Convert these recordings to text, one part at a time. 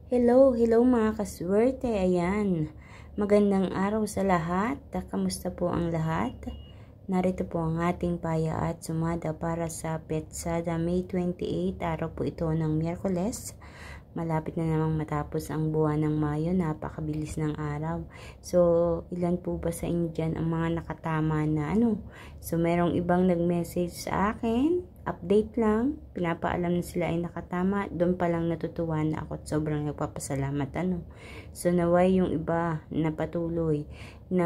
Hello mga kaswerte. Ayan. Magandang araw sa lahat. Kamusta po ang lahat? Narito po ang ating paya at sumada para sa Petsada May 28. Araw po ito ng Miyerkules. Malapit na namang matapos ang buwan ng Mayo. Napakabilis ng araw. So, ilan po ba sa inyo dyan ang mga nakatama na ano? So, merong ibang nag-message sa akin. Update lang. Pinapaalam na sila ay nakatama. Doon pa lang natutuwa na ako at sobrang nagpapasalamat. So, naway yung iba na patuloy na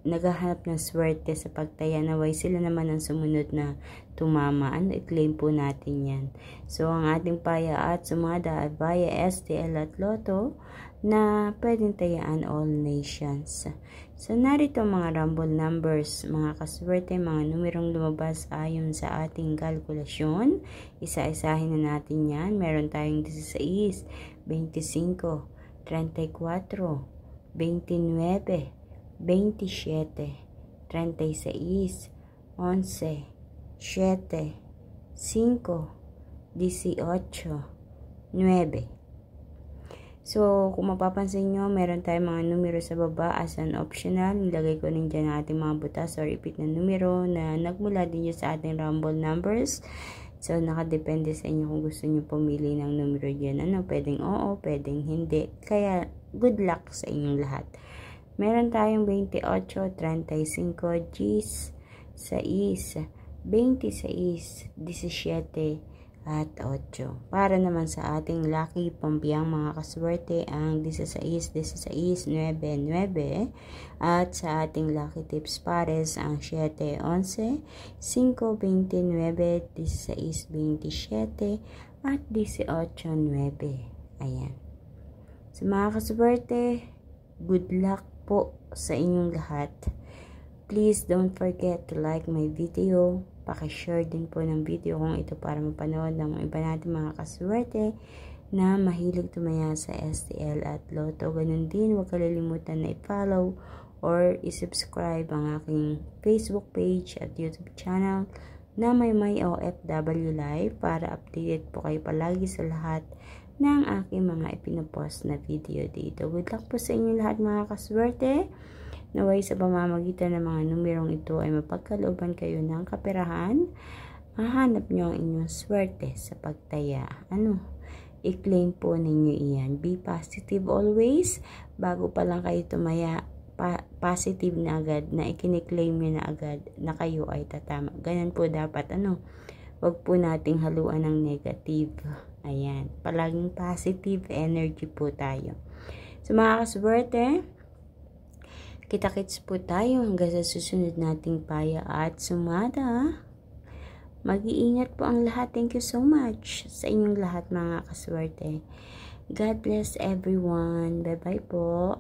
naghahanap ng swerte sa pagtaya, naway sila naman ang sumunod na tumama. I-claim po natin yan. So, ang ating paya at sumada ay via STL at Lotto na pwedeng tayaan all nations. So, narito mga rumble numbers, mga kaswerte, mga numerong lumabas ayon sa ating kalkulasyon. Isa-isahin na natin yan. Meron tayong 16, 25, 34, 29, 27, 36, 11, 7, 5, 18, 9. So, kung mapapansin nyo, meron tayong mga numero sa baba as an optional. Nilagay ko rin dyan ang ating mga butas or repeat na numero na nagmula din yun sa ating rumble numbers. So, nakadepende sa inyo kung gusto nyo pumili ng numero dyan. Pwedeng oo, pwedeng hindi. Kaya, good luck sa inyong lahat. Meron tayong 28, 35, Gs, 6, 26, 17, at 8. Para naman sa ating lucky pambiyang mga kaswerte ang 16, 16, 9, 9. At sa ating lucky tips pares ang 7, 11, 5, 29, 16, 27, at 18, 9. Ayan. Sa mga kaswerte, good luck po sa inyong lahat. Please don't forget to like my video. Paki-share din po ng video kung ito para mapanood ng iba natin mga kaswerte na mahilig tumaya sa STL at Lotto. Ganun din, huwag kalilimutan na i-follow or i-subscribe ang aking Facebook page at YouTube channel na may OFW Live para updated po kayo palagi sa lahat ng aking mga ipinopost na video dito. Good luck po sa inyo lahat mga kaswerte. Naway sa pamamagitan ng mga numerong ito ay mapagkalooban kayo ng kaperahan. Mahanap nyo ang inyong swerte sa pagtaya. I-claim po ninyo iyan. Be positive always. Bago pa lang kayo tumaya, positive na agad, na ikiniklaim nyo na agad na kayo ay tatama. Ganyan po dapat. Huwag po nating haluan ng negative. Ayan. Palaging positive energy po tayo. So mga kaswerte, kita-kits po tayo hanggang sa susunod nating paya at sumada. Mag-iingat po ang lahat. Thank you so much sa inyong lahat mga kaswerte. God bless everyone. Bye-bye po.